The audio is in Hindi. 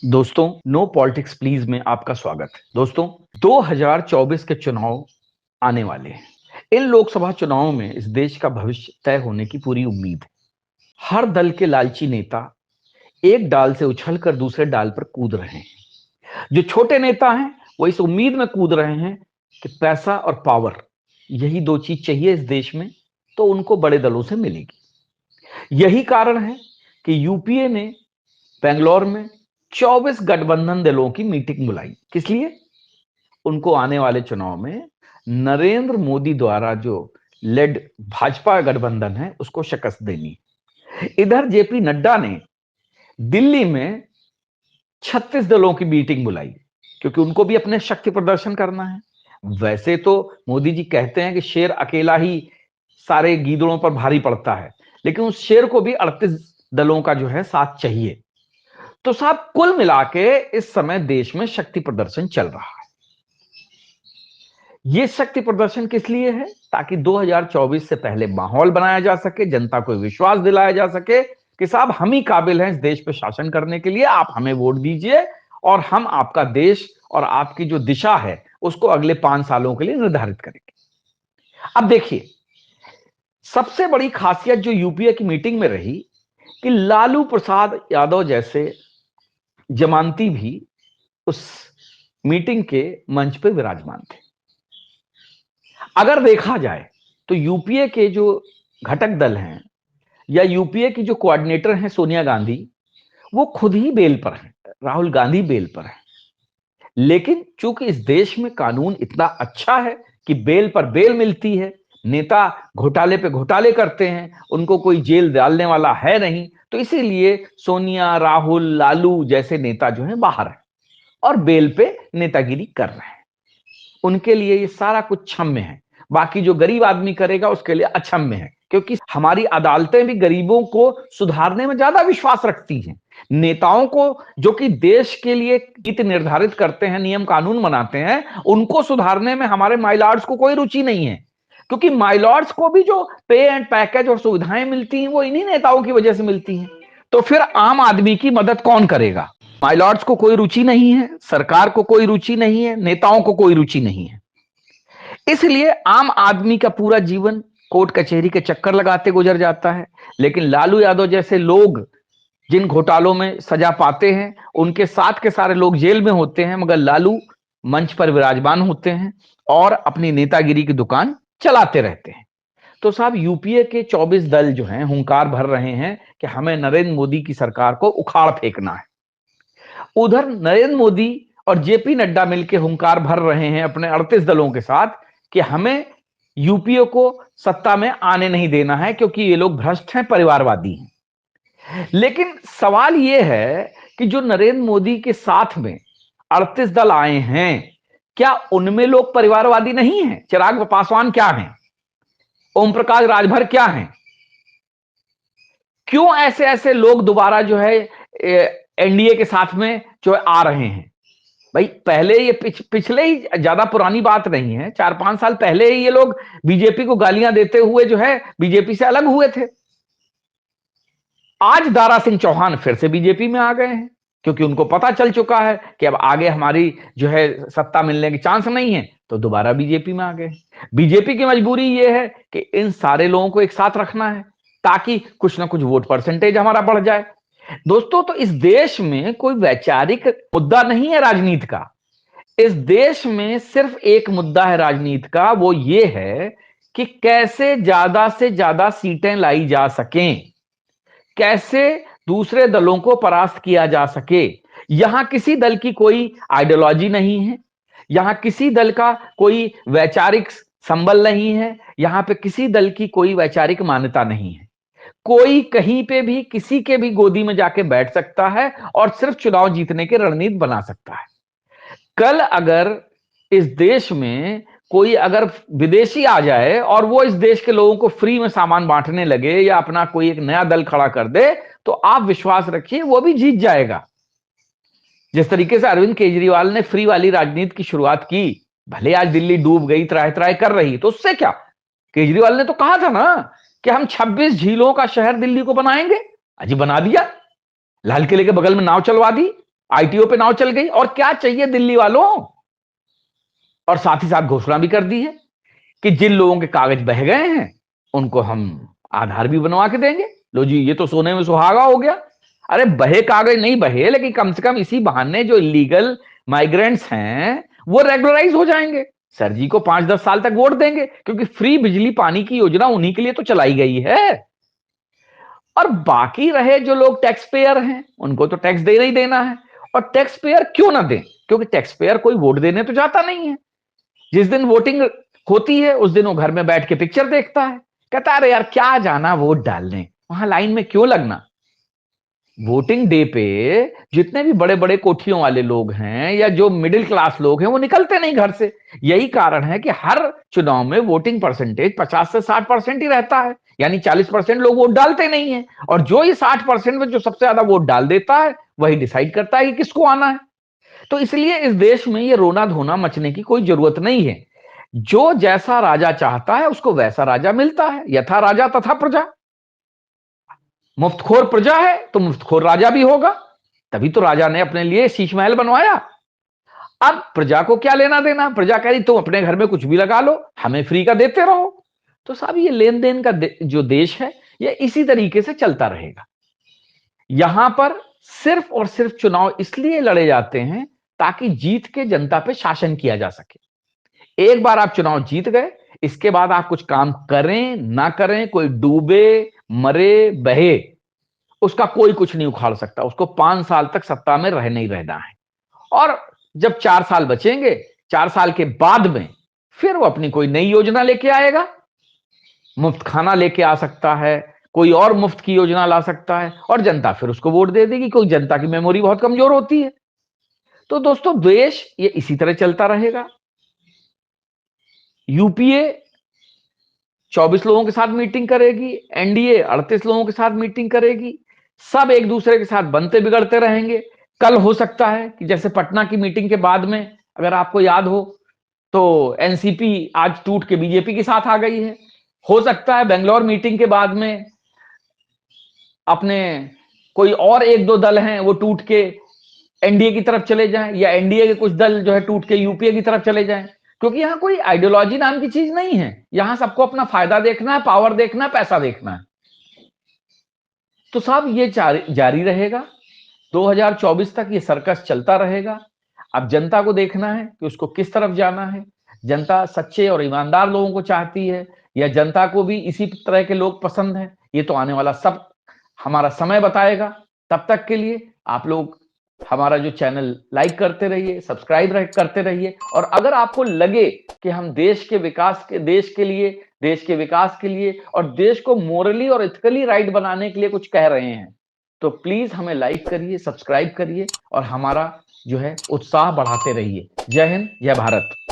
दोस्तों, नो पॉलिटिक्स प्लीज में आपका स्वागत है। दोस्तों, 2024 के चुनाव आने वाले हैं। इन लोकसभा चुनावों में इस देश का भविष्य तय होने की पूरी उम्मीद है। हर दल के लालची नेता एक डाल से उछलकर दूसरे डाल पर कूद रहे हैं। जो छोटे नेता हैं वो इस उम्मीद में कूद रहे हैं कि पैसा और पावर, यही दो चीज चाहिए इस देश में, तो उनको बड़े दलों से मिलेगी। यही कारण है कि यूपीए ने बेंगलोर में 24 गठबंधन दलों की मीटिंग बुलाई। किस लिए? उनको आने वाले चुनाव में नरेंद्र मोदी द्वारा जो लेड भाजपा गठबंधन है उसको शिकस्त देनी। इधर जेपी नड्डा ने दिल्ली में 36 दलों की मीटिंग बुलाई, क्योंकि उनको भी अपने शक्ति प्रदर्शन करना है। वैसे तो मोदी जी कहते हैं कि शेर अकेला ही सारे गीदड़ों पर भारी पड़ता है, लेकिन उस शेर को भी 38 दलों का जो है साथ चाहिए। तो साहब, कुल मिला के इस समय देश में शक्ति प्रदर्शन चल रहा है। यह शक्ति प्रदर्शन किस लिए है? ताकि 2024 से पहले माहौल बनाया जा सके, जनता को विश्वास दिलाया जा सके कि साहब हम ही काबिल हैं इस देश पे शासन करने के लिए, आप हमें वोट दीजिए और हम आपका देश और आपकी जो दिशा है उसको अगले 5 सालों के लिए निर्धारित करेंगे। अब देखिए, सबसे बड़ी खासियत जो यूपीए की मीटिंग में रही कि लालू प्रसाद यादव जैसे जमानती भी उस मीटिंग के मंच पर विराजमान थे। अगर देखा जाए तो यूपीए के जो घटक दल हैं या यूपीए की जो कोऑर्डिनेटर हैं सोनिया गांधी, वो खुद ही बेल पर हैं, राहुल गांधी बेल पर हैं। लेकिन चूंकि इस देश में कानून इतना अच्छा है कि बेल पर बेल मिलती है, नेता घोटाले पे घोटाले करते हैं, उनको कोई जेल डालने वाला है नहीं, तो इसीलिए सोनिया, राहुल, लालू जैसे नेता जो है बाहर हैं और बेल पे नेतागिरी कर रहे हैं। उनके लिए ये सारा कुछ क्षम्य है, बाकी जो गरीब आदमी करेगा उसके लिए अक्षम्य है, क्योंकि हमारी अदालतें भी गरीबों को सुधारने में ज्यादा विश्वास रखती हैं। नेताओं को जो कि देश के लिए नीति निर्धारित करते हैं, नियम कानून बनाते हैं, उनको सुधारने में हमारे माइलॉर्ड्स को कोई रुचि नहीं है, क्योंकि माइलॉर्ड्स को भी जो पे एंड पैकेज और सुविधाएं मिलती हैं वो इन्हीं नेताओं की वजह से मिलती हैं। तो फिर आम आदमी की मदद कौन करेगा? माइलॉर्ड्स को कोई रुचि नहीं है, सरकार को कोई रुचि नहीं है, नेताओं को कोई रुचि नहीं है। इसलिए आम आदमी का पूरा जीवन कोर्ट कचहरी के चक्कर लगाते गुजर जाता है। लेकिन लालू यादव जैसे लोग जिन घोटालों में सजा पाते हैं, उनके साथ के सारे लोग जेल में होते हैं, मगर लालू मंच पर विराजमान होते हैं और अपनी नेतागिरी की दुकान चलाते रहते हैं। तो साहब, यूपीए के 24 दल जो हैं हुंकार भर रहे हैं कि हमें नरेंद्र मोदी की सरकार को उखाड़ फेंकना है। उधर नरेंद्र मोदी और जेपी नड्डा मिलकर हुंकार भर रहे हैं अपने 38 दलों के साथ कि हमें यूपीए को सत्ता में आने नहीं देना है, क्योंकि ये लोग भ्रष्ट हैं, परिवारवादी हैं। लेकिन सवाल यह है कि जो नरेंद्र मोदी के साथ में 38 दल आए हैं, क्या उनमें लोग परिवारवादी नहीं हैं? चिराग पासवान क्या हैं? ओम प्रकाश राजभर क्या हैं? क्यों ऐसे ऐसे लोग दोबारा जो है एनडीए के साथ में जो आ रहे हैं? भाई, पहले ये पिछले ही, ज्यादा पुरानी बात नहीं है, 4-5 साल पहले ही ये लोग बीजेपी को गालियां देते हुए जो है बीजेपी से अलग हुए थे। आज दारा सिंह चौहान फिर से बीजेपी में आ गए हैं, क्योंकि उनको पता चल चुका है कि अब आगे हमारी जो है सत्ता मिलने की चांस नहीं है, तो दोबारा बीजेपी में आ गए। बीजेपी की मजबूरी यह है कि इन सारे लोगों को एक साथ रखना है ताकि कुछ ना कुछ वोट परसेंटेज हमारा बढ़ जाए। दोस्तों, तो इस देश में कोई वैचारिक मुद्दा नहीं है राजनीति का। इस देश में सिर्फ एक मुद्दा है राजनीति का, वो ये है कि कैसे ज्यादा से ज्यादा सीटें लाई जा सकें, कैसे दूसरे दलों को परास्त किया जा सके। यहां किसी दल की कोई आइडियोलॉजी नहीं है, यहां किसी दल का कोई वैचारिक संबल नहीं है, यहां पे किसी दल की कोई वैचारिक मान्यता नहीं है। कोई कहीं पे भी किसी के भी गोदी में जाके बैठ सकता है और सिर्फ चुनाव जीतने की रणनीति बना सकता है। कल अगर इस देश में कोई अगर विदेशी आ जाए और वो इस देश के लोगों को फ्री में सामान बांटने लगे या अपना कोई एक नया दल खड़ा कर दे, तो आप विश्वास रखिए वो भी जीत जाएगा। जिस तरीके से अरविंद केजरीवाल ने फ्री वाली राजनीति की शुरुआत की, भले आज दिल्ली डूब गई, त्राही त्राही कर रही, तो उससे क्या? केजरीवाल ने तो कहा था ना कि हम 26 झीलों का शहर दिल्ली को बनाएंगे। अजी बना दिया, लाल किले के बगल में नाव चलवा दी आईटीओ पे नाव चल गई। और क्या चाहिए दिल्ली वालों? और साथ ही साथ घोषणा भी कर दी है कि जिन लोगों के कागज बह गए हैं उनको हम आधार भी बनवा के देंगे। लो जी, ये तो सोने में सुहागा हो गया। अरे बहे कागज नहीं बहे, लेकिन कम से कम इसी बहाने जो इलीगल माइग्रेंट्स हैं वो रेगुलराइज हो जाएंगे। सर जी को 5-10 साल तक वोट देंगे, क्योंकि फ्री बिजली पानी की योजना उन्हीं के लिए तो चलाई गई है। और बाकी रहे जो लोग टैक्स पेयर हैं, उनको तो टैक्स देना ही देना है। और टैक्स पेयर क्यों ना दें? क्योंकि टैक्स पेयर कोई वोट देने तो जाता नहीं है। जिस दिन वोटिंग होती है उस दिन वो घर में बैठ के पिक्चर देखता है, कहता है अरे यार क्या जाना वोट डालने, वहां लाइन में क्यों लगना। वोटिंग डे पे जितने भी बड़े बड़े कोठियों वाले लोग हैं या जो मिडिल क्लास लोग हैं वो निकलते नहीं घर से। यही कारण है कि हर चुनाव में वोटिंग परसेंटेज 50 से 60% ही रहता है, यानी 40% लोग वोट डालते नहीं है। और जो ये 60% में जो सबसे ज्यादा वोट डाल देता है वही डिसाइड करता है कि किसको आना है। तो इसलिए इस देश में ये रोना धोना मचने की कोई जरूरत नहीं है। जो जैसा राजा चाहता है उसको वैसा राजा मिलता है। यथा राजा तथा प्रजा। मुफ्तखोर प्रजा है तो मुफ्तखोर राजा भी होगा। तभी तो राजा ने अपने लिए शीश महल बनवाया। अब प्रजा को क्या लेना देना? प्रजा कह रही तुम अपने घर में कुछ भी लगा लो, हमें फ्री का देते रहो। तो साहब ये लेन देन का जो देश है ये इसी तरीके से चलता रहेगा। यहां पर सिर्फ और सिर्फ चुनाव इसलिए लड़े जाते हैं ताकि जीत के जनता पे शासन किया जा सके। एक बार आप चुनाव जीत गए, इसके बाद आप कुछ काम करें ना करें, कोई डूबे मरे बहे, उसका कोई कुछ नहीं उखाड़ सकता। उसको 5 साल तक सत्ता में रहना ही रहना है। और जब 4 साल बचेंगे, 4 साल के बाद में फिर वो अपनी कोई नई योजना लेके आएगा। मुफ्त खाना लेके आ सकता है, कोई और मुफ्त की योजना ला सकता है, और जनता फिर उसको वोट दे देगी। क्योंकि जनता की मेमोरी बहुत कमजोर होती है। तो दोस्तों देश ये इसी तरह चलता रहेगा। यूपीए 24 लोगों के साथ मीटिंग करेगी, एनडीए 38 लोगों के साथ मीटिंग करेगी। सब एक दूसरे के साथ बनते बिगड़ते रहेंगे। कल हो सकता है कि जैसे पटना की मीटिंग के बाद में, अगर आपको याद हो, तो एनसीपी आज टूट के बीजेपी के साथ आ गई है। हो सकता है बेंगलोर मीटिंग के बाद में अपने कोई और एक दो दल हैं वो टूट के एनडीए की तरफ चले जाएं, या एनडीए के कुछ दल जो है टूट के यूपीए की तरफ चले जाएं। क्योंकि यहां कोई आइडियोलॉजी नाम की चीज नहीं है। यहां सबको अपना फायदा देखना है, पावर देखना है, पैसा देखना है। तो साहब ये जारी रहेगा। 2024 तक ये सर्कस चलता रहेगा। अब जनता को देखना है कि उसको किस तरफ जाना है। जनता सच्चे और ईमानदार लोगों को चाहती है, या जनता को भी इसी तरह के लोग पसंद हैं, ये तो आने वाला सब हमारा समय बताएगा। तब तक के लिए आप लोग हमारा जो चैनल लाइक करते रहिए, सब्सक्राइब करते रहिए। और अगर आपको लगे कि हम देश के विकास के देश के विकास के लिए और देश को मोरली और इथिकली राइट बनाने के लिए कुछ कह रहे हैं, तो प्लीज हमें लाइक करिए, सब्सक्राइब करिए और हमारा जो है उत्साह बढ़ाते रहिए। जय हिंद, जय भारत।